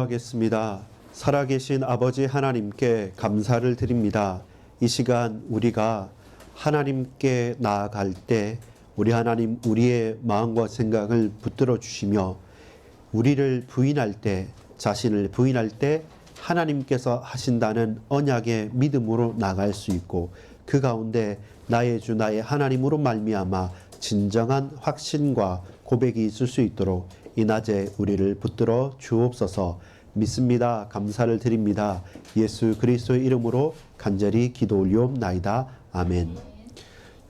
기도하겠습니다. 살아계신 아버지 하나님께 감사를 드립니다. 이 시간 우리가 하나님께 나아갈 때 우리 하나님 우리의 마음과 생각을 붙들어 주시며 우리를 부인할 때, 자신을 부인할 때 하나님께서 하신다는 언약의 믿음으로 나갈 수 있고 그 가운데 나의 주 나의 하나님으로 말미암아 진정한 확신과 고백이 있을 수 있도록 이 낮에 우리를 붙들어 주옵소서. 믿습니다. 감사를 드립니다. 예수 그리스도의 이름으로 간절히 기도 올리옵나이다. 아멘.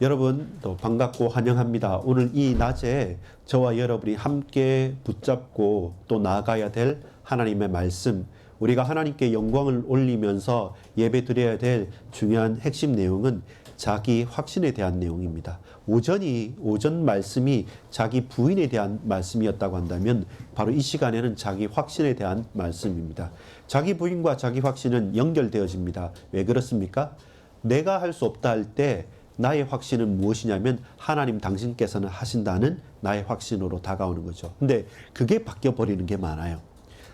여러분 또 반갑고 환영합니다. 오늘 이 낮에 저와 여러분이 함께 붙잡고 또 나아가야 될 하나님의 말씀, 우리가 하나님께 영광을 올리면서 예배 드려야 될 중요한 핵심 내용은 자기 확신에 대한 내용입니다. 오전 말씀이 자기 부인에 대한 말씀이었다고 한다면 바로 이 시간에는 자기 확신에 대한 말씀입니다. 자기 부인과 자기 확신은 연결되어집니다. 왜 그렇습니까? 내가 할 수 없다 할 때 나의 확신은 무엇이냐면 하나님 당신께서는 하신다는 나의 확신으로 다가오는 거죠. 근데 그게 바뀌어버리는 게 많아요.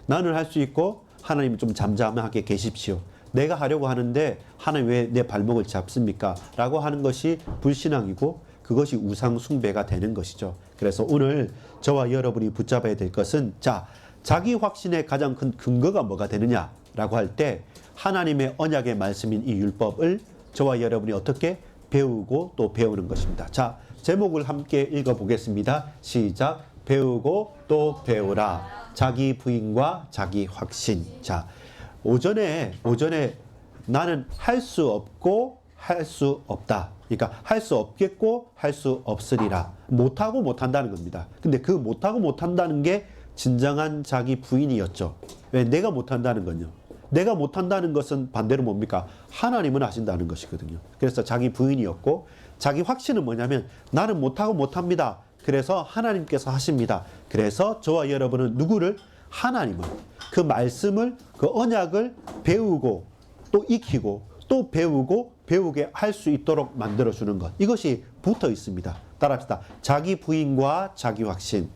나는 할 수 있고 하나님 좀 잠잠하게 계십시오. 내가 하려고 하는데 하나님 왜 내 발목을 잡습니까? 라고 하는 것이 불신앙이고 그것이 우상 숭배가 되는 것이죠. 그래서 오늘 저와 여러분이 붙잡아야 될 것은 자기 확신의 가장 큰 근거가 뭐가 되느냐라고 할 때 하나님의 언약의 말씀인 이 율법을 저와 여러분이 어떻게 배우고 또 배우는 것입니다. 제목을 함께 읽어보겠습니다. 시작. 배우고 또 배우라. 자기 부인과 자기 확신. 오전에 나는 할 수 없고 할 수 없다. 그러니까 할 수 없겠고 할 수 없으리라. 못하고 못한다는 겁니다. 근데 그 못하고 못한다는 게 진정한 자기 부인이었죠. 왜? 내가 못한다는 건요. 내가 못한다는 것은 반대로 뭡니까? 하나님은 하신다는 것이거든요. 그래서 자기 부인이었고 자기 확신은 뭐냐면 나는 못하고 못합니다. 그래서 하나님께서 하십니다. 그래서 저와 여러분은 누구를? 하나님을, 그 말씀을, 그 언약을 배우고 또 익히고 또 배우고 배우게 할 수 있도록 만들어주는 것. 이것이 붙어 있습니다. 따라합시다. 자기 부인과 자기 확신.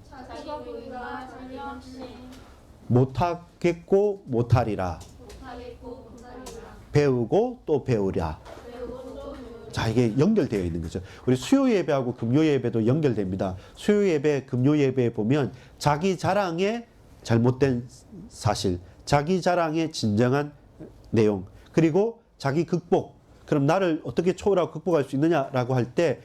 못하겠고 못하리라. 배우고 또 배우랴. 이게 연결되어 있는 거죠. 우리 수요 예배하고 금요 예배도 연결됩니다. 수요 예배, 금요 예배에 보면 자기 자랑의 잘못된 사실, 자기 자랑의 진정한 내용, 그리고 자기 극복. 그럼 나를 어떻게 초월하고 극복할 수 있느냐라고 할 때의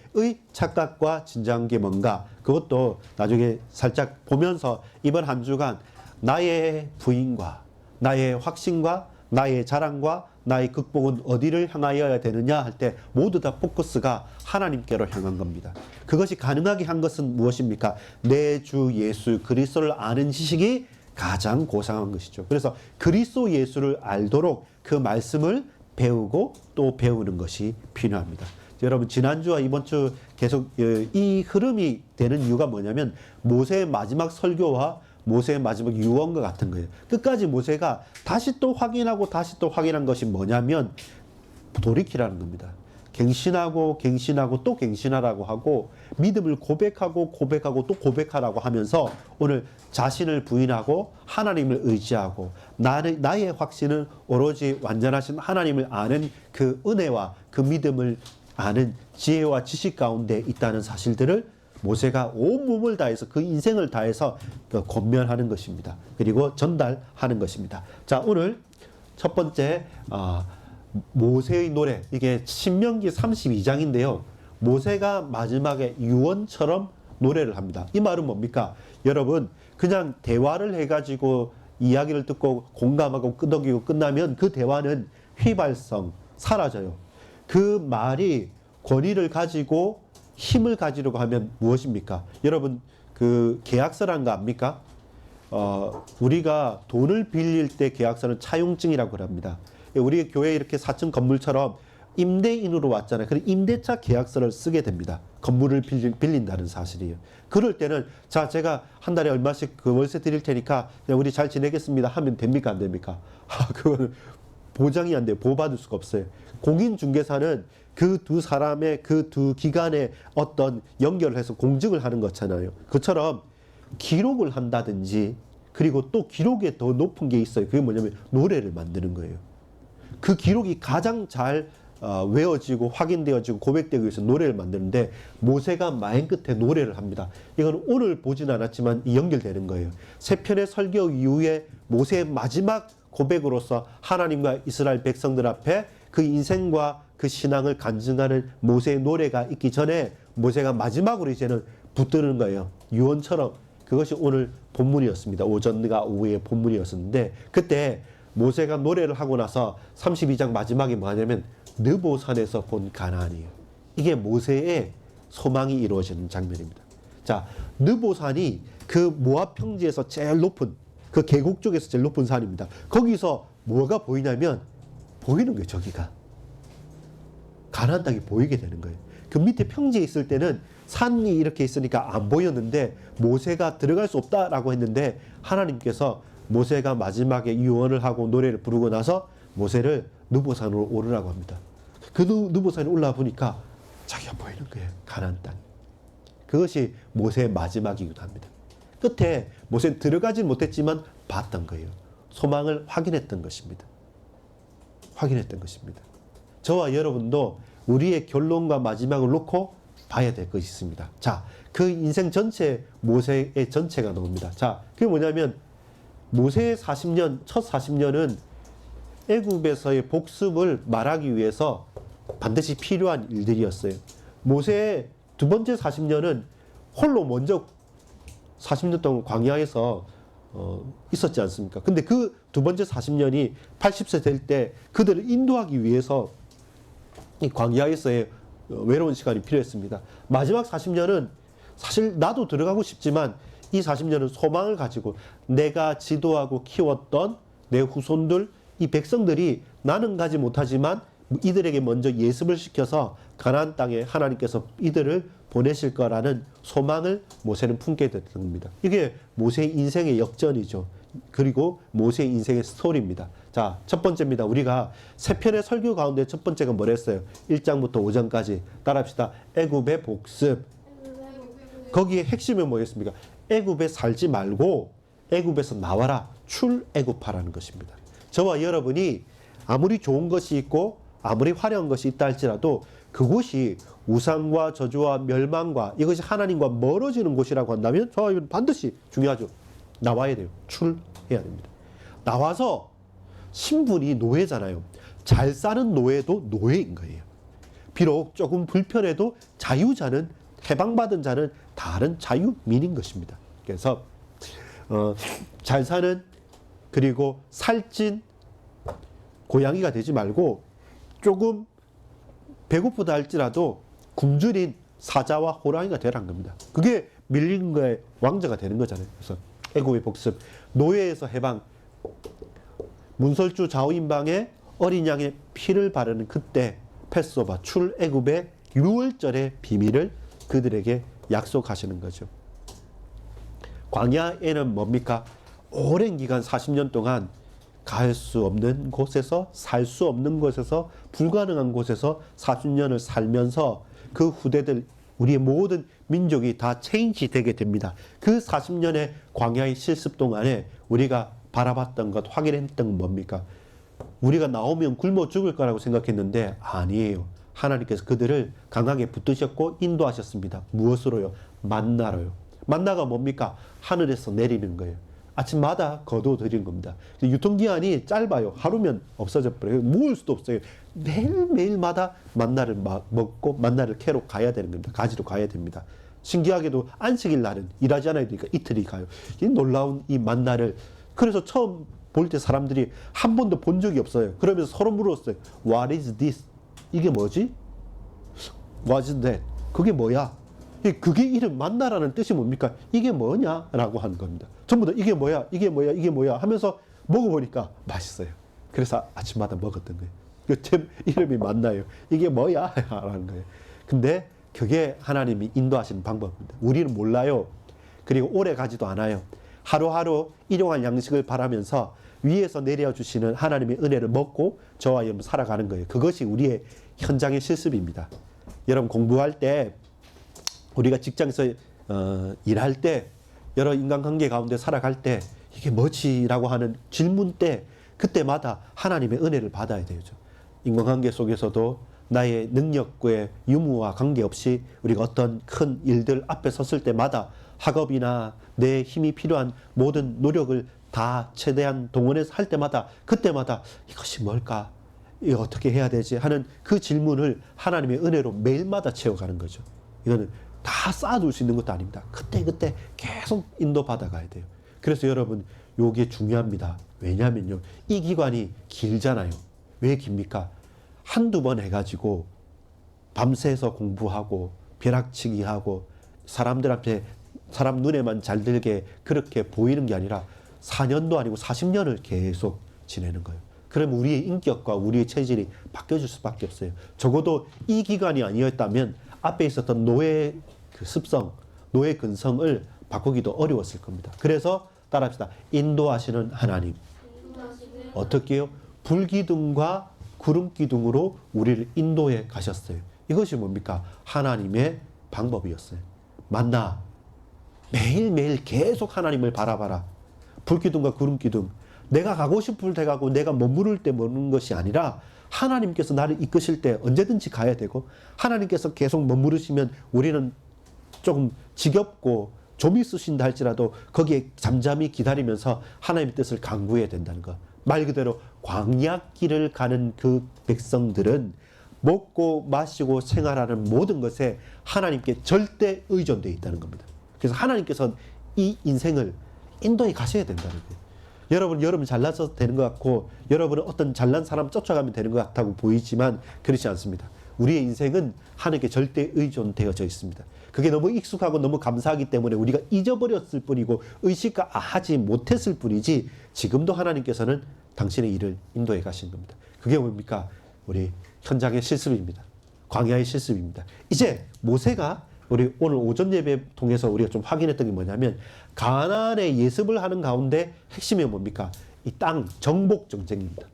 착각과 진정한 게 뭔가, 그것도 나중에 살짝 보면서 이번 한 주간 나의 부인과 나의 확신과 나의 자랑과 나의 극복은 어디를 향하여야 되느냐 할 때 모두 다 포커스가 하나님께로 향한 겁니다. 그것이 가능하게 한 것은 무엇입니까? 내 주 예수 그리스도를 아는 지식이 가장 고상한 것이죠. 그래서 그리스도 예수를 알도록 그 말씀을 배우고 또 배우는 것이 필요합니다. 여러분 지난주와 이번 주 계속 이 흐름이 되는 이유가 뭐냐면 모세의 마지막 설교와 모세의 마지막 유언과 같은 거예요. 끝까지 모세가 다시 또 확인하고 다시 또 확인한 것이 뭐냐면 돌이키라는 겁니다. 갱신하고 갱신하고 또 갱신하라고 하고 믿음을 고백하고 고백하고 또 고백하라고 하면서 오늘 자신을 부인하고 하나님을 의지하고 나의 확신은 오로지 완전하신 하나님을 아는 그 은혜와 그 믿음을 아는 지혜와 지식 가운데 있다는 사실들을 모세가 온몸을 다해서 그 인생을 다해서 권면하는 것입니다. 그리고 전달하는 것입니다. 오늘 첫 번째 모세의 노래, 이게 신명기 32장인데요. 모세가 마지막에 유언처럼 노래를 합니다. 이 말은 뭡니까? 여러분 그냥 대화를 해가지고 이야기를 듣고 공감하고 끄덕이고 끝나면 그 대화는 휘발성, 사라져요. 그 말이 권위를 가지고 힘을 가지려고 하면 무엇입니까? 여러분 그 계약서란 거 압니까? 우리가 돈을 빌릴 때 계약서는 차용증이라고 합니다. 우리 교회 이렇게 4층 건물처럼 임대인으로 왔잖아요. 그럼 임대차 계약서를 쓰게 됩니다. 건물을 빌린다는 사실이에요. 그럴 때는 제가 한 달에 얼마씩 그 월세 드릴 테니까 우리 잘 지내겠습니다 하면 됩니까? 안 됩니까? 그거는 보장이 안 돼요. 보호받을 수가 없어요. 공인중개사는 그 두 사람의 그 두 기관의 어떤 연결을 해서 공증을 하는 것잖아요. 그처럼 기록을 한다든지 그리고 또 기록에 더 높은 게 있어요. 그게 뭐냐면 노래를 만드는 거예요. 그 기록이 가장 잘 외워지고 확인되어지고 고백되기 위해서 노래를 만드는데 모세가 마행 끝에 노래를 합니다. 이건 오늘 보진 않았지만 연결되는 거예요. 세 편의 설교 이후에 모세의 마지막 고백으로서 하나님과 이스라엘 백성들 앞에 그 인생과 그 신앙을 간증하는 모세의 노래가 있기 전에 모세가 마지막으로 이제는 붙드는 거예요. 유언처럼. 그것이 오늘 본문이었습니다. 오전과 오후의 본문이었는데 그때 모세가 노래를 하고 나서 32장 마지막이 뭐냐면 느보산에서 본 가나안이에요. 이게 모세의 소망이 이루어지는 장면입니다. 자, 느보산이 그 모압 평지에서 제일 높은 그 계곡 쪽에서 제일 높은 산입니다. 거기서 뭐가 보이냐면 보이는 거예요. 저기가 가나안 땅이 보이게 되는 거예요. 그 밑에 평지에 있을 때는 산이 이렇게 있으니까 안 보였는데 모세가 들어갈 수 없다라고 했는데 하나님께서 모세가 마지막에 유언을 하고 노래를 부르고 나서 모세를 느보산으로 오르라고 합니다. 그 느보산에 올라와 보니까 자기가 보이는 거예요. 가나안 땅. 그것이 모세의 마지막이기도 합니다. 끝에 모세는 들어가진 못했지만 봤던 거예요. 소망을 확인했던 것입니다. 확인했던 것입니다. 저와 여러분도 우리의 결론과 마지막을 놓고 봐야 될 것이 있습니다. 자, 그 인생 전체, 모세의 전체가 나옵니다. 자, 그게 뭐냐면 모세의 40년, 첫 40년은 애굽에서의 복습을 말하기 위해서 반드시 필요한 일들이었어요. 모세의 두 번째 40년은 홀로 먼저 40년 동안 광야에서 있었지 않습니까? 근데 그 두 번째 40년이 80세 될 때 그들을 인도하기 위해서 이 광야에서의 외로운 시간이 필요했습니다. 마지막 40년은 사실 나도 들어가고 싶지만 이 40년은 소망을 가지고 내가 지도하고 키웠던 내 후손들, 이 백성들이 나는 가지 못하지만 이들에게 먼저 예습을 시켜서 가나안 땅에 하나님께서 이들을 보내실 거라는 소망을 모세는 품게 됐던 겁니다. 이게 모세의 인생의 역전이죠. 그리고 모세의 인생의 스토리입니다. 자, 첫 번째입니다. 우리가 세 편의 설교 가운데 첫 번째가 뭐랬어요? 1장부터 5장까지 따라합시다. 애굽의 복습. 거기에 핵심이 뭐였습니까? 애굽에 살지 말고 애굽에서 나와라. 출애굽하라는 것입니다. 저와 여러분이 아무리 좋은 것이 있고 아무리 화려한 것이 있다 할지라도 그곳이 우상과 저주와 멸망과 이것이 하나님과 멀어지는 곳이라고 한다면 저와 여러분 반드시 중요하죠. 나와야 돼요. 출해야 됩니다. 나와서 신분이 노예잖아요. 잘 사는 노예도 노예인 거예요. 비록 조금 불편해도 자유자는 해방받은 자는 다른 자유민인 것입니다. 그래서 잘 사는 그리고 살찐 고양이가 되지 말고 조금 배고프다 할지라도 굶주린 사자와 호랑이가 되라는 겁니다. 그게 밀린 거에 왕자가 되는 거잖아요. 그래서 애굽의 복습, 노예에서 해방, 문설주 좌우인방에 어린 양의 피를 바르는 그때 패스오버 출애굽의 유월절의 비밀을 그들에게 약속하시는 거죠. 광야에는 뭡니까? 오랜 기간 40년 동안 갈 수 없는 곳에서 살 수 없는 곳에서 불가능한 곳에서 40년을 살면서 그 후대들 우리의 모든 민족이 다 체인지 되게 됩니다. 그 40년의 광야의 실습 동안에 우리가 바라봤던 것, 확인했던 건 뭡니까? 우리가 나오면 굶어 죽을 거라고 생각했는데 아니에요. 하나님께서 그들을 강하게 붙드셨고 인도하셨습니다. 무엇으로요? 만나로요. 만나가 뭡니까? 하늘에서 내리는 거예요. 아침마다 거둬들이는 겁니다. 유통기한이 짧아요. 하루면 없어져 버려요. 모을 수도 없어요. 매일매일마다 만나를 먹고 만나를 캐러 가야 되는 겁니다. 가지러 가야 됩니다. 신기하게도 안식일 날은 일하지 않아야 되니까 이틀이 가요. 이 놀라운 이 만나를 그래서 처음 볼 때 사람들이 한 번도 본 적이 없어요. 그러면서 서로 물었어요. What is this? 이게 뭐지? What is that? 그게 뭐야? 그게 이름 만나라는 뜻이 뭡니까? 이게 뭐냐라고 하는 겁니다. 전부 다 이게 뭐야? 이게 뭐야? 이게 뭐야? 하면서 먹어보니까 맛있어요. 그래서 아침마다 먹었던 거예요. 제 이름이 만나요. 이게 뭐야? 라는 거예요. 근데 그게 하나님이 인도하시는 방법입니다. 우리는 몰라요. 그리고 오래 가지도 않아요. 하루하루 일용할 양식을 바라면서 위에서 내려주시는 하나님의 은혜를 먹고 저와 여러분 살아가는 거예요. 그것이 우리의 현장의 실습입니다. 여러분 공부할 때 우리가 직장에서 일할 때 여러 인간관계 가운데 살아갈 때 이게 뭐지라고 하는 질문 때 그때마다 하나님의 은혜를 받아야 되죠. 인간관계 속에서도 나의 능력과의 유무와 관계없이 우리가 어떤 큰 일들 앞에 섰을 때마다 학업이나 내 힘이 필요한 모든 노력을 다 최대한 동원해서 할 때마다 그때마다 이것이 뭘까? 이거 어떻게 해야 되지? 하는 그 질문을 하나님의 은혜로 매일마다 채워가는 거죠. 이거는 다 쌓아둘 수 있는 것도 아닙니다. 그때 계속 인도받아가야 돼요. 그래서 여러분 요게 중요합니다. 왜냐면요. 이 기간이 길잖아요. 왜 깁니까? 한두 번 해가지고 밤새서 공부하고 벼락치기 하고 사람들 앞에 사람 눈에만 잘 들게 그렇게 보이는 게 아니라 4년도 아니고 40년을 계속 지내는 거예요. 그러면 우리의 인격과 우리의 체질이 바뀌어질 수밖에 없어요. 적어도 이 기간이 아니었다면 앞에 있었던 노예 그 습성, 노예 근성을 바꾸기도 어려웠을 겁니다. 그래서 따라합시다. 인도하시는 하나님. 어떻게 해요? 불기둥과 구름기둥으로 우리를 인도해 가셨어요. 이것이 뭡니까? 하나님의 방법이었어요. 만나. 매일매일 계속 하나님을 바라봐라. 불기둥과 구름기둥. 내가 가고 싶을 때 가고 내가 머무를 때 머무는 것이 아니라 하나님께서 나를 이끄실 때 언제든지 가야 되고 하나님께서 계속 머무르시면 우리는 조금 지겹고 좀 있으신다 할지라도 거기에 잠잠히 기다리면서 하나님의 뜻을 간구해야 된다는 것. 말 그대로 광야길을 가는 그 백성들은 먹고 마시고 생활하는 모든 것에 하나님께 절대 의존되어 있다는 겁니다. 그래서 하나님께서 이 인생을 인도에 가셔야 된다는 거예요. 여러분 잘나서 되는 것 같고 여러분은 어떤 잘난 사람 쫓아가면 되는 것 같다고 보이지만 그렇지 않습니다. 우리의 인생은 하나님께 절대 의존되어져 있습니다. 그게 너무 익숙하고 너무 감사하기 때문에 우리가 잊어버렸을 뿐이고 의식하지 못했을 뿐이지 지금도 하나님께서는 당신의 일을 인도해 가신 겁니다. 그게 뭡니까? 우리 현장의 실습입니다. 광야의 실습입니다. 이제 모세가 우리 오늘 오전 예배 통해서 우리가 좀 확인했던 게 뭐냐면 가나안의 예습을 하는 가운데 핵심이 뭡니까? 이 땅 정복 전쟁입니다.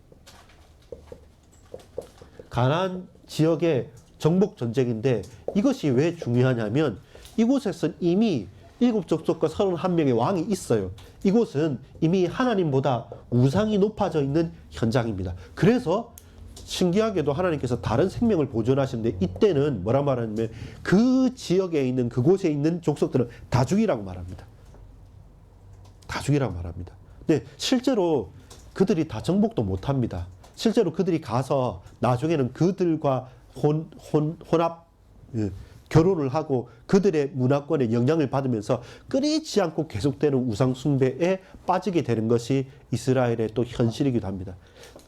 가나안 지역의 정복 전쟁인데 이것이 왜 중요하냐면 이곳에서는 이미 7족속과 31명의 왕이 있어요. 이곳은 이미 하나님보다 우상이 높아져 있는 현장입니다. 그래서 신기하게도 하나님께서 다른 생명을 보존하시는데 이때는 뭐라 말하냐면 그 지역에 있는 그곳에 있는 족속들은 다 죽이라고 말합니다. 다 죽이라고 말합니다. 근데 실제로 그들이 다 정복도 못합니다. 실제로 그들이 가서 나중에는 그들과 혼합 결혼을 하고 그들의 문화권의 영향을 받으면서 끊이지 않고 계속되는 우상 숭배에 빠지게 되는 것이 이스라엘의 또 현실이기도 합니다.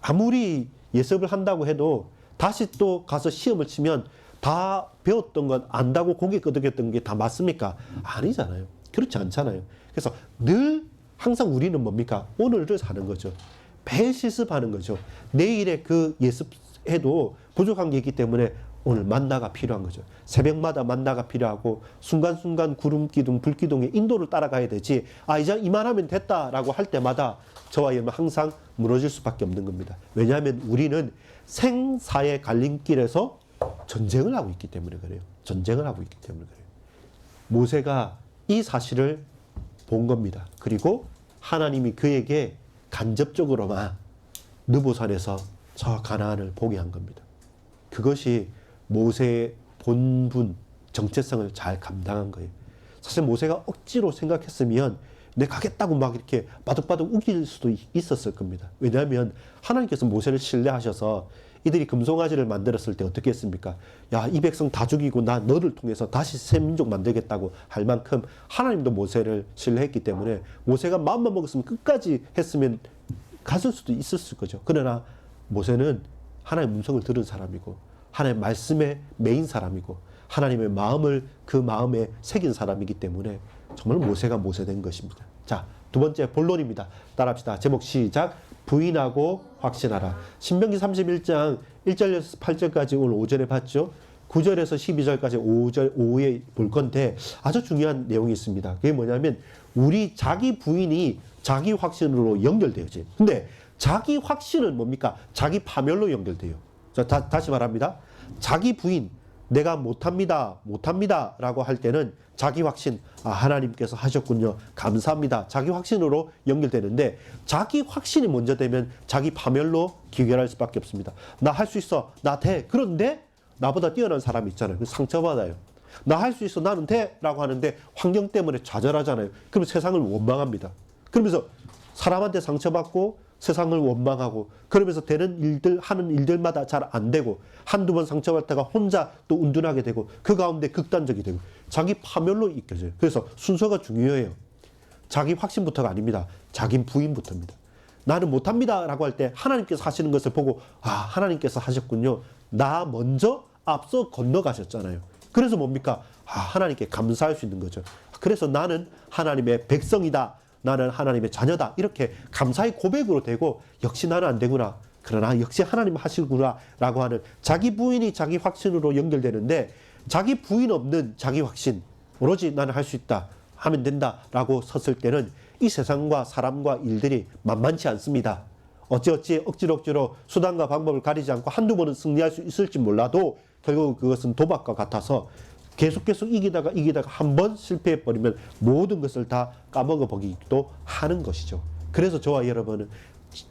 아무리 예습을 한다고 해도 다시 또 가서 시험을 치면 다 배웠던 건 안다고 고개 끄덕였던 게 다 맞습니까? 아니잖아요. 그렇지 않잖아요. 그래서 늘 항상 우리는 뭡니까? 오늘을 사는 거죠. 매일 실습하는 거죠. 내일의 그 예습해도 부족한 게 있기 때문에 오늘 만나가 필요한 거죠. 새벽마다 만나가 필요하고 순간순간 구름기둥, 불기둥의 인도를 따라가야 되지 이제 이만하면 됐다라고 할 때마다 저와 여러분 항상 무너질 수밖에 없는 겁니다. 왜냐하면 우리는 생사의 갈림길에서 전쟁을 하고 있기 때문에 그래요. 전쟁을 하고 있기 때문에 그래요. 모세가 이 사실을 본 겁니다. 그리고 하나님이 그에게 간접적으로만 느보산에서 저 가나안을 보게 한 겁니다. 그것이 모세의 본분, 정체성을 잘 감당한 거예요. 사실 모세가 억지로 생각했으면 내 가겠다고 막 이렇게 바득바득 우길 수도 있었을 겁니다. 왜냐하면 하나님께서 모세를 신뢰하셔서 이들이 금송아지를 만들었을 때 어떻게 했습니까? 야, 이 백성 다 죽이고 나 너를 통해서 다시 새 민족 만들겠다고 할 만큼 하나님도 모세를 신뢰했기 때문에 모세가 마음만 먹었으면 끝까지 했으면 갔을 수도 있었을 거죠. 그러나 모세는 하나님의 음성을 들은 사람이고 하나님의 말씀에 매인 사람이고 하나님의 마음을 그 마음에 새긴 사람이기 때문에 정말 모세가 모세된 것입니다. 자, 두 번째 본론입니다. 따라합시다. 제목 시작. 부인하고 확신하라. 신명기 31장 1절에서 8절까지 오늘 오전에 봤죠. 9절에서 12절까지 오후에 볼 건데 아주 중요한 내용이 있습니다. 그게 뭐냐면 우리 자기 부인이 자기 확신으로 연결되어져요. 근데 자기 확신은 뭡니까? 자기 파멸로 연결돼요. 자, 다시 말합니다. 자기 부인, 내가 못합니다, 못합니다 라고 할 때는 자기 확신, 아, 하나님께서 하셨군요, 감사합니다, 자기 확신으로 연결되는데, 자기 확신이 먼저 되면 자기 파멸로 기결할 수밖에 없습니다. 나 할 수 있어, 나 돼. 그런데 나보다 뛰어난 사람이 있잖아요. 상처받아요. 나 할 수 있어, 나는 돼 라고 하는데 환경 때문에 좌절하잖아요. 그럼 세상을 원망합니다. 그러면서 사람한테 상처받고 세상을 원망하고, 그러면서 되는 일들, 하는 일들마다 잘 안 되고, 한두 번 상처받다가 혼자 또 운둔하게 되고, 그 가운데 극단적이 되고 자기 파멸로 이끌어져요. 그래서 순서가 중요해요. 자기 확신부터가 아닙니다. 자기 부인부터입니다. 나는 못합니다 라고 할 때 하나님께서 하시는 것을 보고, 아, 하나님께서 하셨군요, 나 먼저 앞서 건너가셨잖아요. 그래서 뭡니까? 아, 하나님께 감사할 수 있는 거죠. 그래서 나는 하나님의 백성이다, 나는 하나님의 자녀다, 이렇게 감사의 고백으로 되고, 역시 나는 안 되구나, 그러나 역시 하나님 하시구나 라고 하는 자기 부인이 자기 확신으로 연결되는데, 자기 부인 없는 자기 확신, 오로지 나는 할 수 있다, 하면 된다 라고 섰을 때는 이 세상과 사람과 일들이 만만치 않습니다. 어찌어찌 억지로 수단과 방법을 가리지 않고 한두 번은 승리할 수 있을지 몰라도 결국 그것은 도박과 같아서 계속 이기다가 한 번 실패해버리면 모든 것을 다 까먹어 버리기도 하는 것이죠. 그래서 저와 여러분은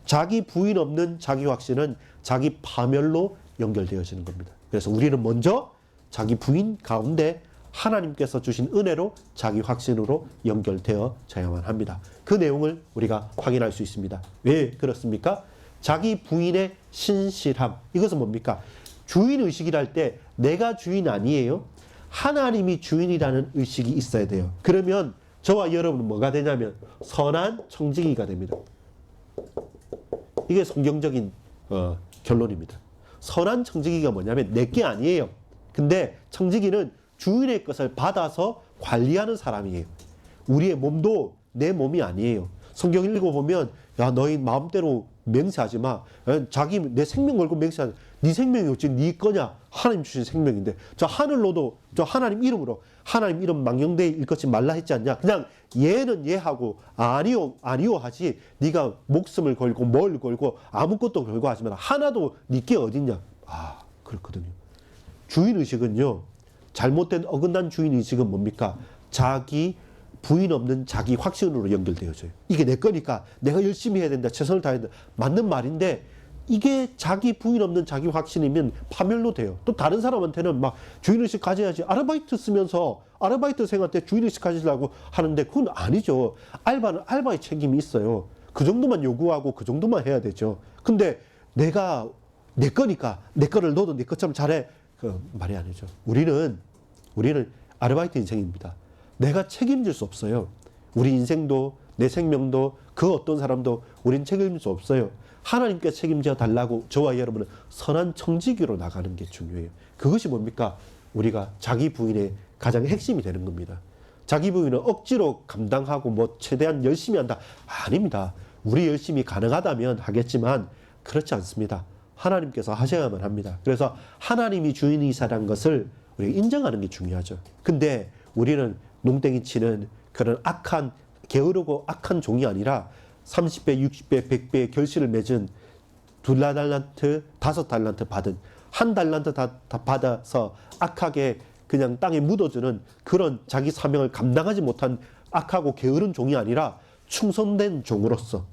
자기 부인 없는 자기 확신은 자기 파멸로 연결되어지는 겁니다. 그래서 우리는 먼저 자기 부인 가운데 하나님께서 주신 은혜로 자기 확신으로 연결되어져야만 합니다. 그 내용을 우리가 확인할 수 있습니다. 왜 그렇습니까? 자기 부인의 신실함. 이것은 뭡니까? 주인의식이랄 때 내가 주인 아니에요, 하나님이 주인이라는 의식이 있어야 돼요. 그러면 저와 여러분은 뭐가 되냐면 선한 청지기가 됩니다. 이게 성경적인 결론입니다. 선한 청지기가 뭐냐면 내게 아니에요. 근데 청지기는 주인의 것을 받아서 관리하는 사람이에요. 우리의 몸도 내 몸이 아니에요. 성경 읽어보면, 야, 너희 마음대로 맹세하지 마. 내 생명 걸고 맹세하지. 네 생명이 어찌 네 거냐? 하나님 주신 생명인데. 저 하늘로도 저 하나님 이름으로, 하나님 이름 망령되이 일컫지 말라 했지 않냐? 그냥 예는 예하고 아니요 하지. 네가 목숨을 걸고 뭘 걸고 아무것도 걸고 하지 마라. 하나도 네게 어딨냐? 아, 그렇거든요. 주인의식은요, 잘못된 어긋난 주인의식은 뭡니까? 자기 부인 없는 자기 확신으로 연결되어져요. 이게 내 거니까 내가 열심히 해야 된다, 최선을 다해야 된다. 맞는 말인데, 이게 자기 부인 없는 자기 확신이면 파멸로 돼요. 또 다른 사람한테는 막 주인의식 가져야지, 아르바이트 쓰면서 아르바이트생한테 주인의식 가지려고 하는데 그건 아니죠. 알바는 알바의 책임이 있어요. 그 정도만 요구하고 그 정도만 해야 되죠. 근데 내가 내 거니까 내 거를 너도 내 것처럼 잘해, 그 말이 아니죠. 우리는 아르바이트 인생입니다. 내가 책임질 수 없어요. 우리 인생도 내 생명도 그 어떤 사람도 우린 책임질 수 없어요. 하나님께 책임져 달라고 저와 여러분은 선한 청지기로 나가는 게 중요해요. 그것이 뭡니까? 우리가 자기 부인의 가장 핵심이 되는 겁니다. 자기 부인은 억지로 감당하고 뭐 최대한 열심히 한다, 아닙니다. 우리 열심히 가능하다면 하겠지만 그렇지 않습니다. 하나님께서 하셔야만 합니다. 그래서 하나님이 주인이시라는 것을 우리가 인정하는 게 중요하죠. 근데 우리는 농땡이 치는 그런 악한, 게으르고 악한 종이 아니라 30배, 60배, 100배의 결실을 맺은 2달란트, 5달란트 받은, 1달란트 다 받아서 악하게 그냥 땅에 묻어주는 그런 자기 사명을 감당하지 못한 악하고 게으른 종이 아니라 충성된 종으로서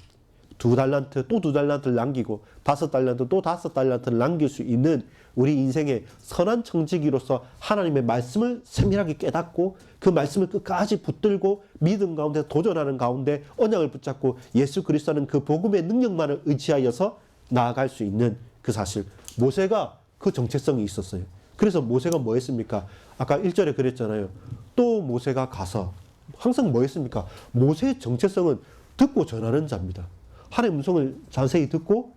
2달란트, 또 2달란트를 남기고 5달란트, 또 5달란트를 남길 수 있는 우리 인생의 선한 청지기로서 하나님의 말씀을 세밀하게 깨닫고 그 말씀을 끝까지 붙들고 믿음 가운데 도전하는 가운데 언약을 붙잡고 예수 그리스도는 그 복음의 능력만을 의지하여서 나아갈 수 있는 그 사실. 모세가 그 정체성이 있었어요. 그래서 모세가 뭐 했습니까? 아까 1절에 그랬잖아요. 또 모세가 가서 항상 뭐 했습니까? 모세의 정체성은 듣고 전하는 자입니다. 하나님의 음성을 자세히 듣고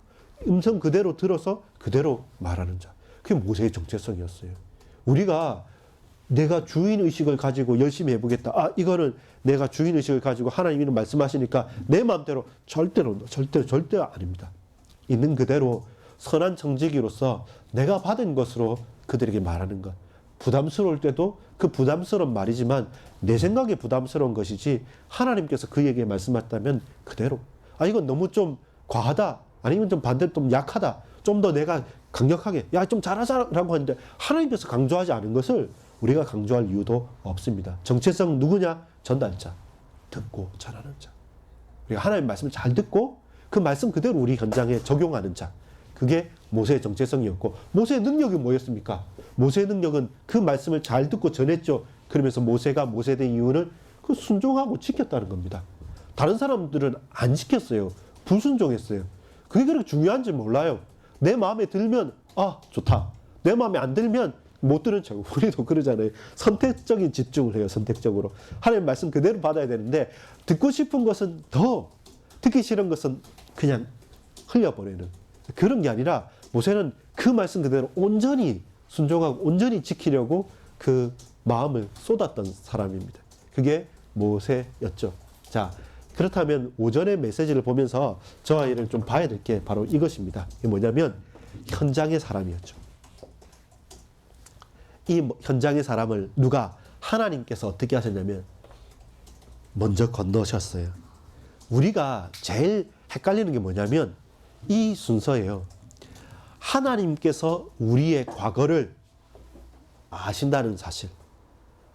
음성 그대로 들어서 그대로 말하는 자. 그게 모세의 정체성이었어요. 우리가 내가 주인의식을 가지고 열심히 해보겠다. 아, 이거는 내가 주인의식을 가지고 하나님이 말씀하시니까 내 마음대로 절대 아닙니다. 있는 그대로 선한 청지기로서 내가 받은 것으로 그들에게 말하는 것. 부담스러울 때도 그 부담스러운 말이지만 내 생각에 부담스러운 것이지 하나님께서 그에게 말씀하셨다면 그대로. 아, 이건 너무 좀 과하다. 아니면 좀 반대로 좀 약하다. 좀 더 내가 강력하게 야 좀 잘하자라고 하는데 하나님께서 강조하지 않은 것을 우리가 강조할 이유도 없습니다. 정체성 누구냐? 전달자. 듣고 잘하는 자. 우리가 하나님 말씀을 잘 듣고 그 말씀 그대로 우리 현장에 적용하는 자. 그게 모세의 정체성이었고 모세의 능력이 뭐였습니까? 모세의 능력은 그 말씀을 잘 듣고 전했죠. 그러면서 모세가 모세된 이유는 그 순종하고 지켰다는 겁니다. 다른 사람들은 안 지켰어요. 불순종했어요. 그게 그렇게 중요한지 몰라요. 내 마음에 들면 아 좋다. 내 마음에 안 들면 못 들은 척. 우리도 그러잖아요. 선택적인 집중을 해요. 선택적으로. 하나님 말씀 그대로 받아야 되는데 듣고 싶은 것은 더 듣기 싫은 것은 그냥 흘려버리는 그런 게 아니라 모세는 그 말씀 그대로 온전히 순종하고 온전히 지키려고 그 마음을 쏟았던 사람입니다. 그게 모세였죠. 자, 그렇다면 오전의 메시지를 보면서 저와 이를 좀 봐야 될 게 바로 이것입니다. 이게 뭐냐면 현장의 사람이었죠. 이 현장의 사람을 누가 하나님께서 어떻게 하셨냐면 먼저 건너셨어요. 우리가 제일 헷갈리는 게 뭐냐면 이 순서예요. 하나님께서 우리의 과거를 아신다는 사실.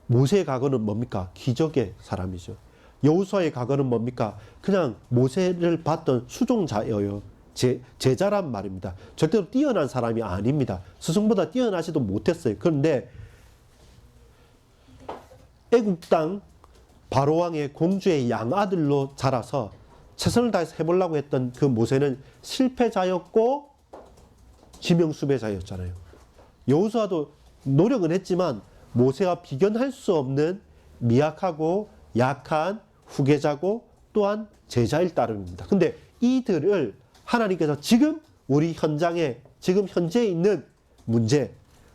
모세의 과거는 뭡니까? 기적의 사람이죠. 여호수아의 과거는 뭡니까? 그냥 모세를 봤던 수종자예요. 제자란 말입니다. 절대로 뛰어난 사람이 아닙니다. 스승보다 뛰어나지도 못했어요. 그런데 애국 땅 바로왕의 공주의 양아들로 자라서 최선을 다해서 해보려고 했던 그 모세는 실패자였고 지명수배자였잖아요. 여호수아도 노력은 했지만 모세와 비견할 수 없는 미약하고 약한 후계자고 또한 제자일 따름입니다. 근데 이들을 하나님께서 지금 우리 현장에 지금 현재 있는 문제,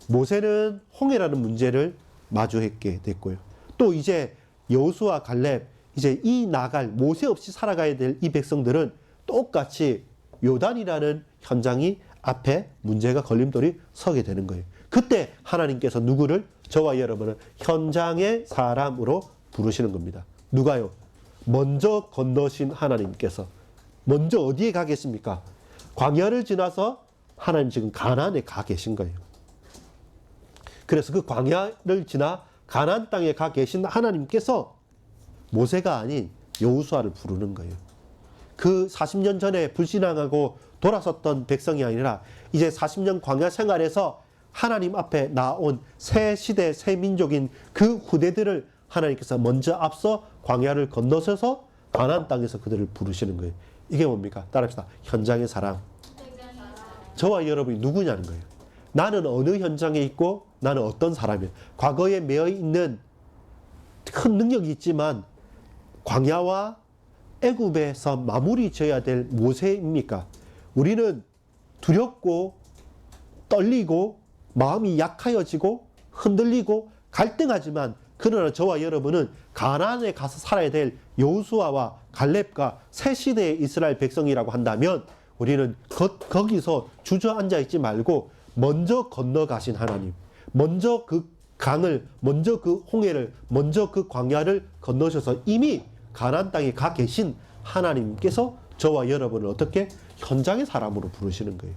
모세는 홍해라는 문제를 마주했게 됐고요. 또 이제 여호수아 갈렙, 이제 이 나갈 모세 없이 살아가야 될 이 백성들은 똑같이 요단이라는 현장이 앞에 문제가 걸림돌이 서게 되는 거예요. 그때 하나님께서 누구를 저와 여러분을 현장의 사람으로 부르시는 겁니다. 누가요? 먼저 건너신 하나님께서 먼저 어디에 가 계십니까? 광야를 지나서 하나님 지금 가나안에 가 계신 거예요. 그래서 그 광야를 지나 가나안 땅에 가 계신 하나님께서 모세가 아닌 여호수아를 부르는 거예요. 그 40년 전에 불신앙하고 돌아섰던 백성이 아니라 이제 40년 광야 생활에서 하나님 앞에 나온 새 시대, 새 민족인 그 후대들을 하나님께서 먼저 앞서 광야를 건너서서 가나안 땅에서 그들을 부르시는 거예요. 이게 뭡니까? 따라합시다. 현장의 사람. 저와 여러분이 누구냐는 거예요. 나는 어느 현장에 있고 나는 어떤 사람이에요. 과거에 매여 있는 큰 능력이 있지만 광야와 애굽에서 마무리 지어야 될 모세입니까? 우리는 두렵고 떨리고 마음이 약하여지고 흔들리고 갈등하지만 그러나 저와 여러분은 가나안에 가서 살아야 될 여호수아와 갈렙과 새 시대의 이스라엘 백성이라고 한다면 우리는 거기서 주저앉아 있지 말고 먼저 건너가신 하나님, 먼저 그 강을, 먼저 그 홍해를, 먼저 그 광야를 건너셔서 이미 가나안 땅에 가 계신 하나님께서 저와 여러분을 어떻게 현장의 사람으로 부르시는 거예요.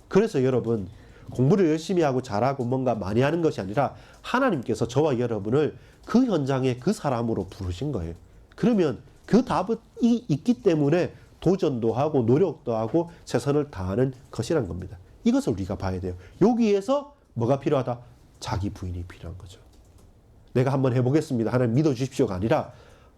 그래서 여러분 공부를 열심히 하고 잘하고 뭔가 많이 하는 것이 아니라 하나님께서 저와 여러분을 그 현장의 그 사람으로 부르신 거예요. 그러면 그 답이 있기 때문에 도전도 하고 노력도 하고 최선을 다하는 것이란 겁니다. 이것을 우리가 봐야 돼요. 여기에서 뭐가 필요하다? 자기 부인이 필요한 거죠. 내가 한번 해보겠습니다. 하나님 믿어주십시오가 아니라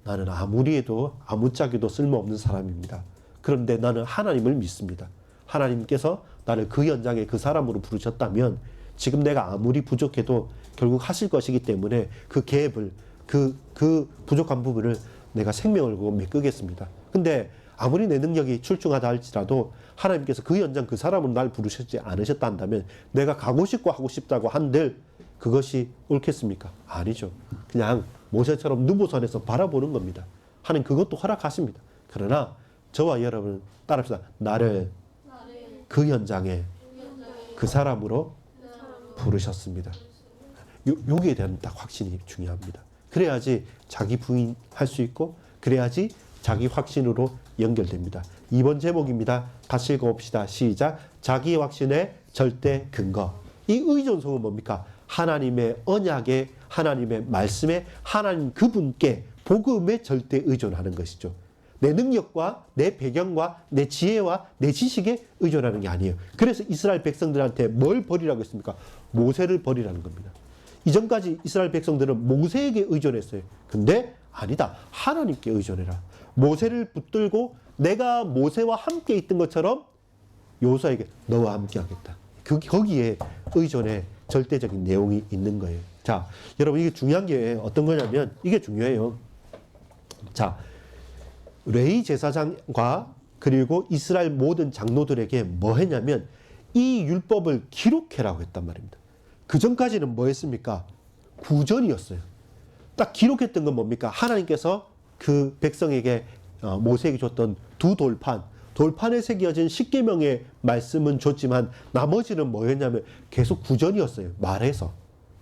나는 아무리 해도 아무짝에도 쓸모없는 사람입니다. 그런데 나는 하나님을 믿습니다. 하나님께서 나를 그 현장에 그 사람으로 부르셨다면 지금 내가 아무리 부족해도 결국 하실 것이기 때문에 그 갭을 그 부족한 부분을 내가 생명을 걸고 메꾸겠습니다. 근데 아무리 내 능력이 출중하다 할지라도 하나님께서 그 현장 그 사람으로 날 부르셨지 않으셨다 한다면 내가 가고 싶고 하고 싶다고 한들 그것이 옳겠습니까? 아니죠. 그냥 모세처럼 누보선에서 바라보는 겁니다. 하나님 그것도 허락하십니다. 그러나 저와 여러분 따라합시다. 나를 그 현장에 그 사람으로 부르셨습니다. 여기에 대한 딱 확신이 중요합니다. 그래야지 자기 부인할 수 있고 그래야지 자기 확신으로 연결됩니다. 2번 제목입니다. 다시 읽어봅시다. 시작. 자기 확신의 절대 근거. 이 의존성은 뭡니까? 하나님의 언약에, 하나님의 말씀에, 하나님 그분께 복음에 절대 의존하는 것이죠. 내 능력과 내 배경과 내 지혜와 내 지식에 의존하는 게 아니에요. 그래서 이스라엘 백성들한테 뭘 버리라고 했습니까? 모세를 버리라는 겁니다. 이전까지 이스라엘 백성들은 모세에게 의존했어요. 근데 아니다. 하나님께 의존해라. 모세를 붙들고 내가 모세와 함께 있던 것처럼 여호수아에게 너와 함께 하겠다. 거기에 의존의 절대적인 내용이 있는 거예요. 자, 여러분 이게 중요한 게 어떤 거냐면 이게 중요해요. 자, 레위 제사장과 그리고 이스라엘 모든 장로들에게 뭐 했냐면 이 율법을 기록해라고 했단 말입니다. 그 전까지는 뭐 했습니까? 구전이었어요. 딱 기록했던 건 뭡니까? 하나님께서 그 백성에게 모세에게 줬던 두 돌판에 새겨진 십계명의 말씀은 줬지만 나머지는 뭐였냐면 계속 구전이었어요. 말해서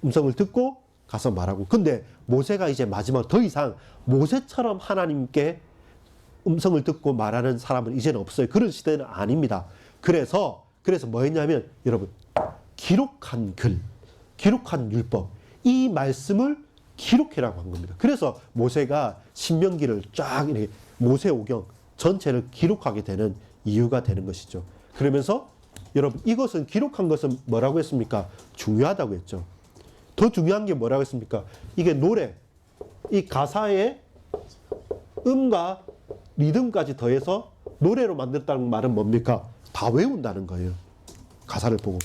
음성을 듣고 가서 말하고. 근데 모세가 이제 마지막 더 이상 모세처럼 하나님께 음성을 듣고 말하는 사람은 이제는 없어요. 그런 시대는 아닙니다. 그래서 뭐 했냐면 여러분 기록한 글, 기록한 율법, 이 말씀을 기록해라고 한 겁니다. 그래서 모세가 신명기를 쫙 이렇게 모세오경 전체를 기록하게 되는 이유가 되는 것이죠. 그러면서 여러분 이것은 기록한 것은 뭐라고 했습니까? 중요하다고 했죠. 더 중요한 게 뭐라고 했습니까? 이게 노래, 이 가사에 음과 리듬까지 더해서 노래로 만들었다는 말은 뭡니까? 다 외운다는 거예요. 가사를 보고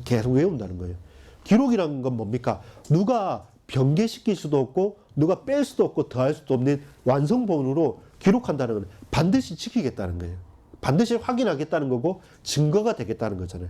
계속 외운다는 거예요. 기록이라는 건 뭡니까? 누가 변개시킬 수도 없고 누가 뺄 수도 없고 더할 수도 없는 완성본으로 기록한다는 건 반드시 지키겠다는 거예요. 반드시 확인하겠다는 거고 증거가 되겠다는 거잖아요.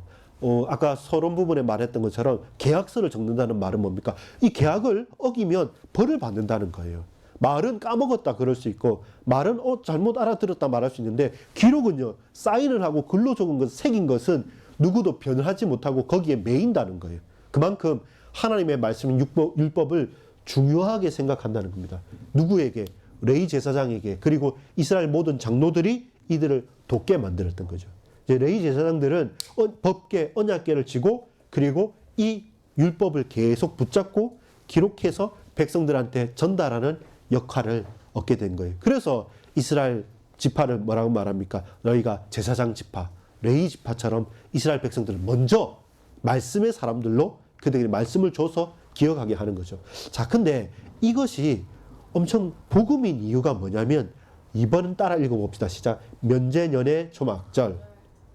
아까 서론 부분에 말했던 것처럼 계약서를 적는다는 말은 뭡니까? 이 계약을 어기면 벌을 받는다는 거예요. 말은 까먹었다 그럴 수 있고 말은 잘못 알아들었다 말할 수 있는데 기록은요, 사인을 하고 글로 적은 것, 새긴 것은 누구도 변하지 못하고 거기에 매인다는 거예요. 그만큼 하나님의 말씀, 율법을 중요하게 생각한다는 겁니다. 누구에게? 레위 제사장에게, 그리고 이스라엘 모든 장로들이 이들을 돕게 만들었던 거죠. 이제 레위 제사장들은 법계, 언약계를 지고 그리고 이 율법을 계속 붙잡고 기록해서 백성들한테 전달하는 역할을 얻게 된 거예요. 그래서 이스라엘 지파를 뭐라고 말합니까? 너희가 제사장 지파, 레위 지파처럼 이스라엘 백성들을 먼저 말씀의 사람들로 그들에게 말씀을 줘서 기억하게 하는 거죠. 자, 근데 이것이 엄청 복음인 이유가 뭐냐면 이번은 따라 읽어봅시다. 시작. 면제년의 초막절.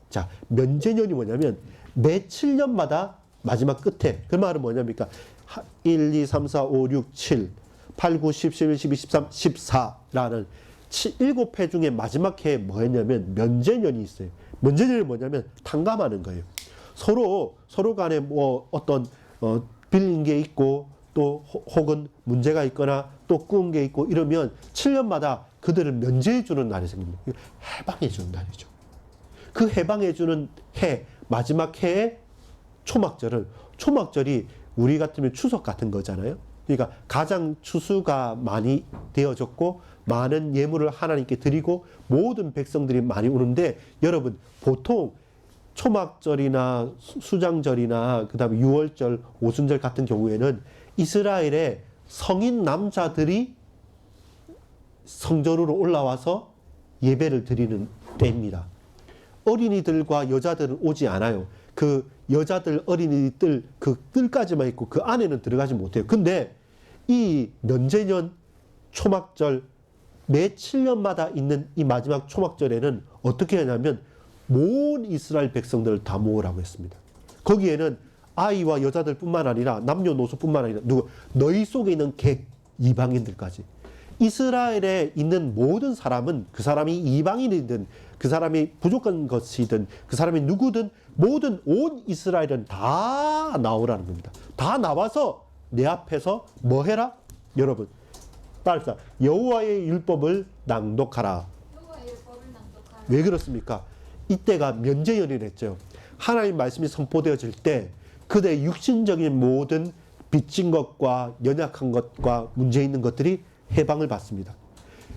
자, 면제년이 뭐냐면 매 7년마다 마지막 끝에, 그 말은 뭐냐니까 1, 2, 3, 4, 5, 6, 7, 8, 9, 10, 11, 12, 13, 14라는 7회 중에 마지막 해에 뭐 했냐면 면제년이 있어요. 면제년이 뭐냐면 탕감하는 거예요. 서로 간에 뭐 어떤 빌린 게 있고 또 혹은 문제가 있거나 또 꾸은 게 있고 이러면 7년마다 그들을 면제해 주는 날이 생깁니다. 해방해 주는 날이죠. 그 해방해 주는 해, 마지막 해의 초막절이 우리 같으면 추석 같은 거잖아요. 그러니까 가장 추수가 많이 되어졌고 많은 예물을 하나님께 드리고 모든 백성들이 많이 오는데 여러분 보통 초막절이나 수장절이나 그다음에 유월절, 오순절 같은 경우에는 이스라엘의 성인 남자들이 성전으로 올라와서 예배를 드리는 때입니다. 어린이들과 여자들은 오지 않아요. 그 여자들, 어린이들 그 뜰까지만 있고 그 안에는 들어가지 못해요. 근데 이 면제년 초막절 매 7년마다 있는 이 마지막 초막절에는 어떻게 하냐면 모든 이스라엘 백성들을 다 모으라고 했습니다. 거기에는 아이와 여자들뿐만 아니라 남녀노소뿐만 아니라 너희 속에 있는 객 이방인들까지, 이스라엘에 있는 모든 사람은 그 사람이 이방인이든 그 사람이 부족한 것이든 그 사람이 누구든 모든 온 이스라엘은 다 나오라는 겁니다. 다 나와서 내 앞에서 뭐 해라? 여러분 따라합시다. 여호와의 율법을 낭독하라. 왜 그렇습니까? 이때가 면제연이랬죠. 하나님 말씀이 선포되어질 때 그들의 육신적인 모든 빚진 것과 연약한 것과 문제 있는 것들이 해방을 받습니다.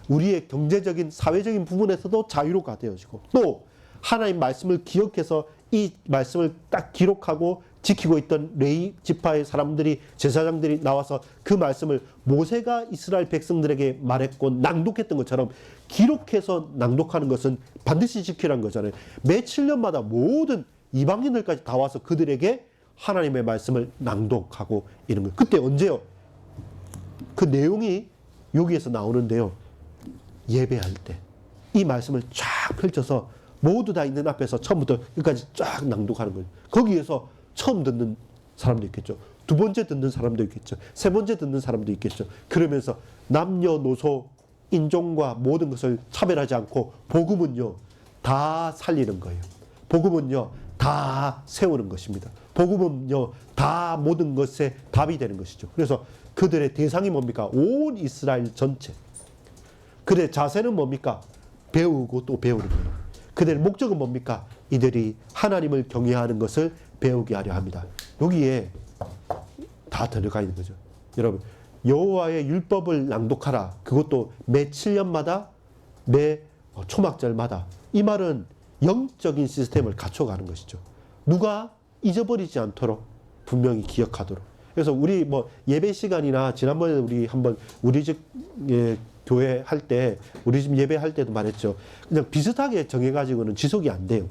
우리의 경제적인 사회적인 부분에서도 자유로가 되어지고 또 하나님 말씀을 기억해서 이 말씀을 딱 기록하고 지키고 있던 레위 지파의 사람들이, 제사장들이 나와서 그 말씀을 모세가 이스라엘 백성들에게 말했고 낭독했던 것처럼 기록해서 낭독하는 것은 반드시 지키라는 거잖아요. 매 7년마다 모든 이방인들까지 다 와서 그들에게 하나님의 말씀을 낭독하고 이런 거예요. 그때 언제요? 그 내용이 여기에서 나오는데요. 예배할 때 이 말씀을 쫙 펼쳐서 모두 다 있는 앞에서 처음부터 여기까지 쫙 낭독하는 거예요. 거기에서 처음 듣는 사람도 있겠죠. 두 번째 듣는 사람도 있겠죠. 세 번째 듣는 사람도 있겠죠. 그러면서 남녀노소 인종과 모든 것을 차별하지 않고 복음은요 다 살리는 거예요. 복음은요 다 세우는 것입니다. 복음은요 다 모든 것에 답이 되는 것이죠. 그래서 그들의 대상이 뭡니까? 온 이스라엘 전체. 그들의 자세는 뭡니까? 배우고 또 배우는 거예요. 그들의 목적은 뭡니까? 이들이 하나님을 경외하는 것을 배우게 하려 합니다. 여기에 다 들어가 있는 거죠. 여러분, 여호와의 율법을 낭독하라. 그것도 매 7년마다 매 초막절마다. 이 말은 영적인 시스템을 갖춰가는 것이죠. 누가 잊어버리지 않도록 분명히 기억하도록. 그래서 우리 뭐 예배 시간이나 지난번에 우리 한번 우리 집 교회 할 때, 우리 집 예배할 때도 말했죠. 그냥 비슷하게 정해가지고는 지속이 안 돼요.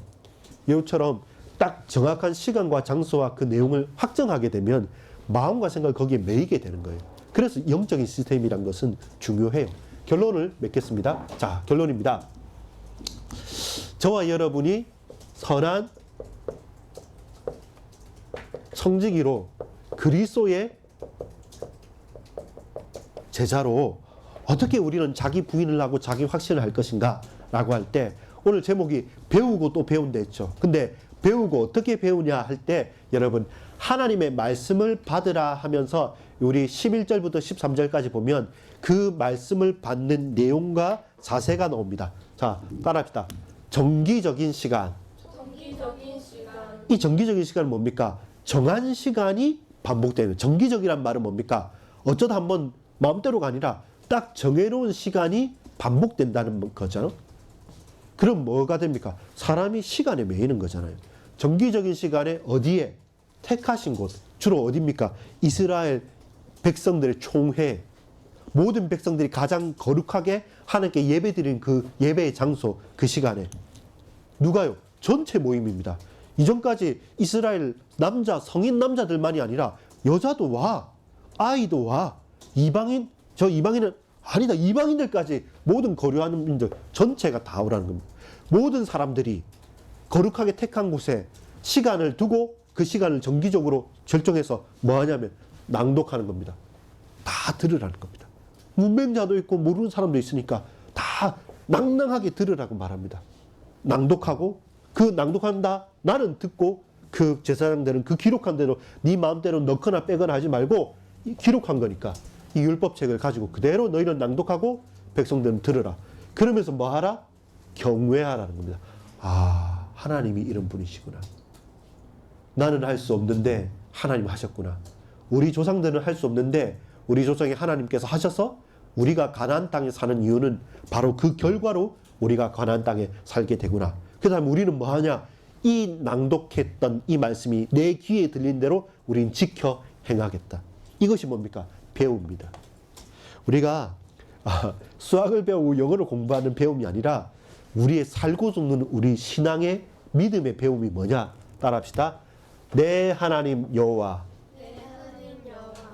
이처럼 딱 정확한 시간과 장소와 그 내용을 확정하게 되면 마음과 생각을 거기에 매이게 되는 거예요. 그래서 영적인 시스템이란 것은 중요해요. 결론을 맺겠습니다. 자, 결론입니다. 저와 여러분이 선한 청지기로 그리스도의 제자로 어떻게 우리는 자기 부인을 하고 자기 확신을 할 것인가 라고 할 때, 오늘 제목이 배우고 또 배운다 했죠. 근데 배우고 어떻게 배우냐 할 때, 여러분 하나님의 말씀을 받으라 하면서 우리 11절부터 13절까지 보면 그 말씀을 받는 내용과 자세가 나옵니다. 자, 따라합시다. 정기적인 시간. 이 정기적인 시간은 뭡니까? 정한 시간이 반복되는. 정기적이란 말은 뭡니까? 어쩌다 한번 마음대로가 아니라 딱 정해놓은 시간이 반복된다는 거잖아요. 그럼 뭐가 됩니까? 사람이 시간에 매이는 거잖아요. 정기적인 시간에 어디에? 택하신 곳. 주로 어디입니까? 이스라엘 백성들의 총회. 모든 백성들이 가장 거룩하게 하나님께 예배드리는 그 예배의 장소, 그 시간에. 누가요? 전체 모임입니다. 이전까지 이스라엘 남자, 성인 남자들만이 아니라 여자도 와, 아이도 와, 이방인, 저 이방인은 아니다, 이방인들까지 모든 거류하는 민족 전체가 다 오라는 겁니다. 모든 사람들이 거룩하게 택한 곳에 시간을 두고 그 시간을 정기적으로 결정해서 뭐 하냐면 낭독하는 겁니다. 다 들으라는 겁니다. 문맹자도 있고 모르는 사람도 있으니까 다 낭낭하게 들으라고 말합니다. 낭독하고, 그 낭독한다, 나는 듣고, 그 제사장들은 그 기록한 대로 네 마음대로 넣거나 빼거나 하지 말고 기록한 거니까 이 율법책을 가지고 그대로 너희는 낭독하고 백성들은 들으라. 그러면서 뭐 하라? 경외하라는 겁니다. 아, 하나님이 이런 분이시구나. 나는 할 수 없는데 하나님 하셨구나. 우리 조상들은 할 수 없는데 우리 조상이 하나님께서 하셔서 우리가 가나안 땅에 사는 이유는 바로 그 결과로 우리가 가나안 땅에 살게 되구나. 그 다음에 우리는 뭐 하냐? 이 낭독했던 이 말씀이 내 귀에 들린 대로 우리는 지켜 행하겠다. 이것이 뭡니까? 배움입니다. 우리가 수학을 배우고 영어를 공부하는 배움이 아니라 우리의 살고 죽는 우리 신앙의 믿음의 배움이 뭐냐? 따라합시다. 내 하나님 여호와,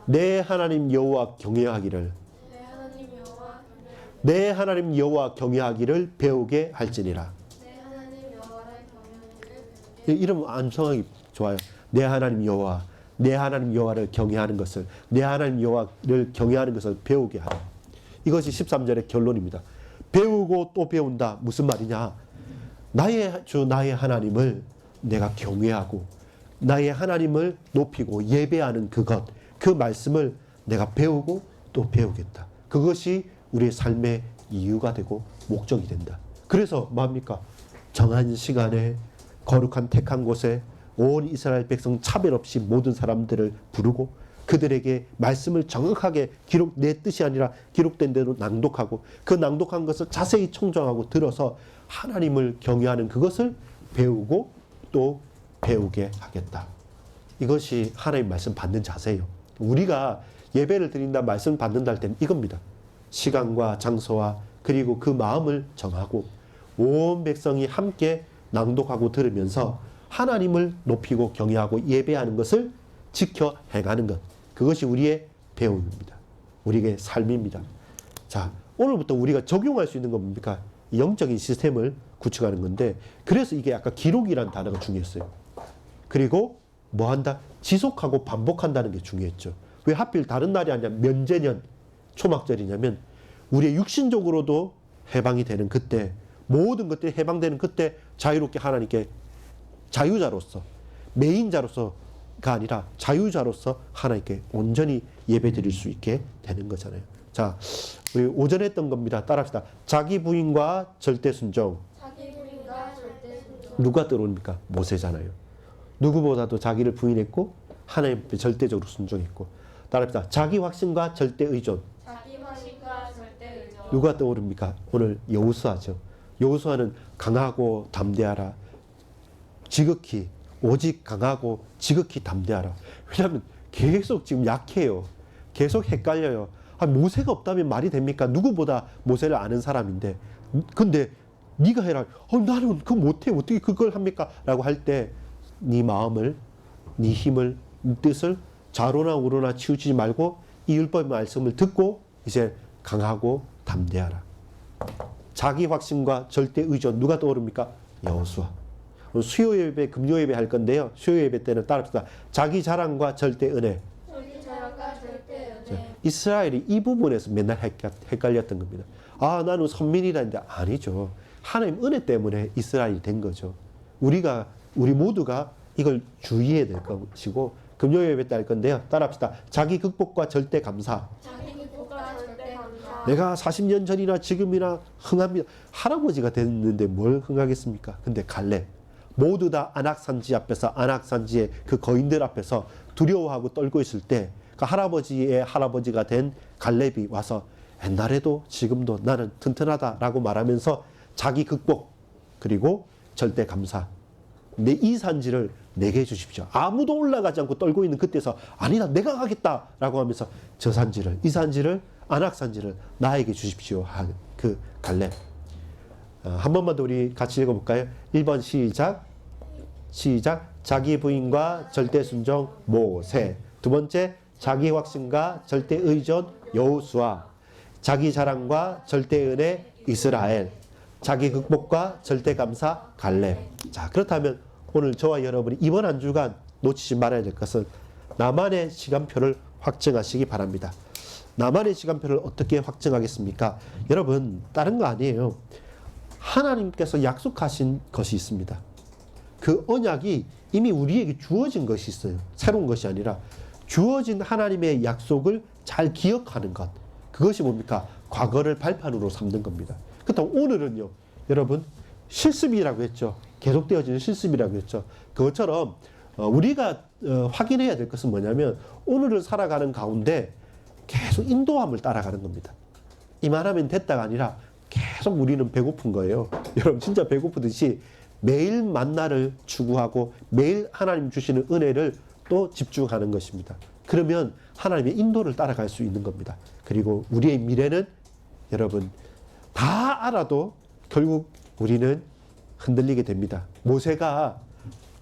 내 하나님 여호와 경외하기를, 내 하나님 여호와 경외하기를 배우게 할지니라. 이름 암송하기 좋아요. 내 하나님 여호와, 내 하나님 여호와를 경외하는 것을, 내 하나님 여호와를 경외하는 것을 배우게 하라. 이것이 13절의 결론입니다. 배우고 또 배운다. 무슨 말이냐? 나의 주 나의 하나님을 내가 경외하고 나의 하나님을 높이고 예배하는 그것, 그 말씀을 내가 배우고 또 배우겠다. 그것이 우리의 삶의 이유가 되고 목적이 된다. 그래서 뭡니까? 정한 시간에 거룩한 택한 곳에 온 이스라엘 백성 차별 없이 모든 사람들을 부르고 그들에게 말씀을 정확하게 내 뜻이 아니라 기록된 대로 낭독하고 그 낭독한 것을 자세히 청정하고 들어서 하나님을 경외하는 그것을 배우고 또 배우게 하겠다. 이것이 하나님 말씀 받는 자세예요. 우리가 예배를 드린다, 말씀 받는다 할 때는 이겁니다. 시간과 장소와 그리고 그 마음을 정하고 온 백성이 함께 낭독하고 들으면서 하나님을 높이고 경외하고 예배하는 것을 지켜 행하는 것. 그것이 우리의 배움입니다. 우리의 삶입니다. 자, 오늘부터 우리가 적용할 수 있는 건 뭡니까? 영적인 시스템을 구축하는 건데, 그래서 이게 아까 기록이라는 단어가 중요했어요. 그리고 뭐 한다? 지속하고 반복한다는 게 중요했죠. 왜 하필 다른 날이 아니라 면제년, 초막절이냐면 우리의 육신적으로도 해방이 되는 그때, 모든 것들이 해방되는 그때 자유롭게 하나님께 자유자로서, 메인자로서가 아니라 자유자로서 하나님께 온전히 예배 드릴 수 있게 되는 거잖아요. 자, 우리 오전에 했던 겁니다. 따라합시다. 자기 부인과 절대 순종. 자기 부인과 절대 순종. 누가 들어옵니까? 모세잖아요. 누구보다도 자기를 부인했고 하나님께 절대적으로 순종했고. 따라합시다. 자기 확신과 절대 의존. 자기 확신과 절대 의존. 누가 떠오릅니까? 오늘 여호수아죠. 여호수아는 강하고 담대하라. 지극히 오직 강하고 지극히 담대하라. 왜냐하면 계속 지금 약해요. 계속 헷갈려요. 모세가 없다면 말이 됩니까? 누구보다 모세를 아는 사람인데, 근데 네가 해라. 나는 그거 못해. 어떻게 그걸 합니까? 라고 할 때 네 마음을, 네 힘을, 네 뜻을 좌로나 우로나 치우치지 말고 이 율법의 말씀을 듣고 이제 강하고 담대하라. 자기 확신과 절대 의존. 누가 떠오릅니까? 여호수아. 수요 예배, 금요 예배 할 건데요. 수요 예배 때는 따라합시다. 자기 자랑과 절대 은혜. 자기 자랑과 절대 은혜. 이스라엘이 이 부분에서 맨날 헷갈렸던 겁니다. 나는 선민이라는데 아니죠. 하나님 은혜 때문에 이스라엘이 된 거죠. 우리 모두가 이걸 주의해야 될 것이고, 금요 예배 때 할 건데요. 따라합시다. 자기 극복과 절대 감사. 자기 극복과 절대 감사. 내가 40년 전이나 지금이나 흥합니다. 할아버지가 됐는데 뭘 흥하겠습니까? 근데 갈렙. 모두 다 안악산지 앞에서, 안악산지의 그 거인들 앞에서 두려워하고 떨고 있을 때 그 할아버지의 할아버지가 된 갈렙이 와서 옛날에도 지금도 나는 튼튼하다라고 말하면서 자기 극복 그리고 절대 감사. 내 이 산지를 내게 해주십시오. 아무도 올라가지 않고 떨고 있는 그때서 아니다 내가 가겠다라고 하면서 저 산지를, 이 산지를, 안악산지를 나에게 주십시오 한 그 갈렙. 한 번만 더 우리 같이 읽어볼까요? 1번 시작. 자기 부인과 절대 순종 모세. 두 번째 자기 확신과 절대 의존 여호수아. 자기 자랑과 절대 은혜 이스라엘. 자기 극복과 절대 감사 갈렙. 자, 그렇다면 오늘 저와 여러분이 이번 한 주간 놓치지 말아야 될 것은 나만의 시간표를 확정하시기 바랍니다. 나만의 시간표를 어떻게 확정하겠습니까? 여러분, 다른 거 아니에요. 하나님께서 약속하신 것이 있습니다. 그 언약이 이미 우리에게 주어진 것이 있어요. 새로운 것이 아니라 주어진 하나님의 약속을 잘 기억하는 것. 그것이 뭡니까? 과거를 발판으로 삼는 겁니다. 그렇다면 오늘은요, 여러분, 실습이라고 했죠. 계속되어지는 실습이라고 했죠. 그것처럼 우리가 확인해야 될 것은 뭐냐면 오늘을 살아가는 가운데 계속 인도함을 따라가는 겁니다. 이만하면 됐다가 아니라 계속 우리는 배고픈 거예요. 여러분 진짜 배고프듯이 매일 만나를 추구하고 매일 하나님 주시는 은혜를 또 집중하는 것입니다. 그러면 하나님의 인도를 따라갈 수 있는 겁니다. 그리고 우리의 미래는 여러분 다 알아도 결국 우리는 흔들리게 됩니다. 모세가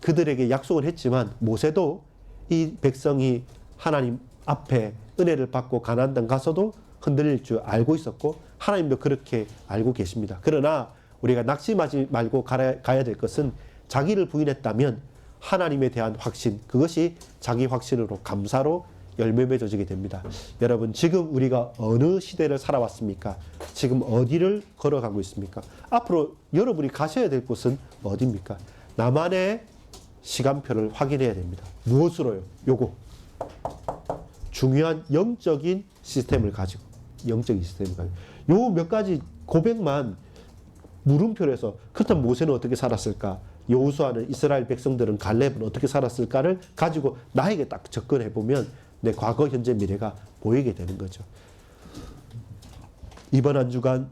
그들에게 약속을 했지만 모세도 이 백성이 하나님 앞에 은혜를 받고 가나안 땅 가서도 흔들릴 줄 알고 있었고 하나님도 그렇게 알고 계십니다. 그러나 우리가 낙심하지 말고 가야 될 것은 자기를 부인했다면 하나님에 대한 확신, 그것이 자기 확신으로 감사로 열매 맺어지게 됩니다. 여러분 지금 우리가 어느 시대를 살아왔습니까? 지금 어디를 걸어가고 있습니까? 앞으로 여러분이 가셔야 될 곳은 어디입니까? 나만의 시간표를 확인해야 됩니다. 무엇으로요? 요거 중요한 영적인 시스템을 가지고 요 몇 가지 고백만 물음표로 해서 그렇다면 모세는 어떻게 살았을까? 여호수아는 이스라엘 백성들은 갈렙은 어떻게 살았을까를 가지고 나에게 딱 접근해 보면 내 과거, 현재, 미래가 보이게 되는 거죠. 이번 한 주간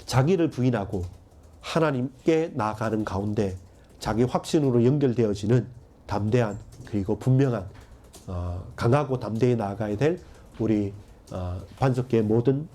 자기를 부인하고 하나님께 나아가는 가운데 자기 확신으로 연결되어지는 담대한 그리고 분명한 강하고 담대히 나아가야 될 우리 반석교의 모든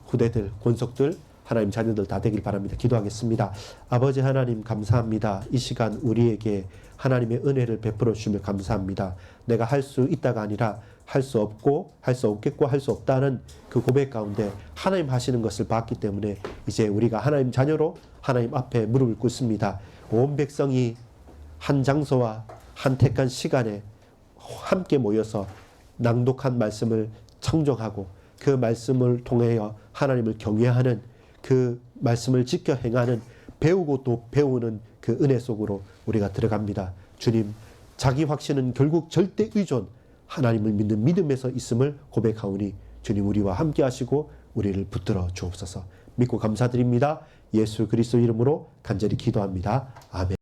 후대들, 권속들, 하나님 자녀들 다 되길 바랍니다. 기도하겠습니다. 아버지 하나님 감사합니다. 이 시간 우리에게 하나님의 은혜를 베풀어 주시며 감사합니다. 내가 할 수 있다가 아니라 할 수 없고 할 수 없겠고 할 수 없다는 그 고백 가운데 하나님 하시는 것을 봤기 때문에 이제 우리가 하나님 자녀로 하나님 앞에 무릎을 꿇습니다. 온 백성이 한 장소와 한 택한 시간에 함께 모여서 낭독한 말씀을 청정하고 그 말씀을 통하여 하나님을 경외하는 그 말씀을 지켜 행하는 배우고 또 배우는 그 은혜 속으로 우리가 들어갑니다. 주님, 자기 확신은 결국 절대 의존, 하나님을 믿는 믿음에서 있음을 고백하오니 주님 우리와 함께 하시고 우리를 붙들어 주옵소서. 믿고 감사드립니다. 예수 그리스도 이름으로 간절히 기도합니다. 아멘.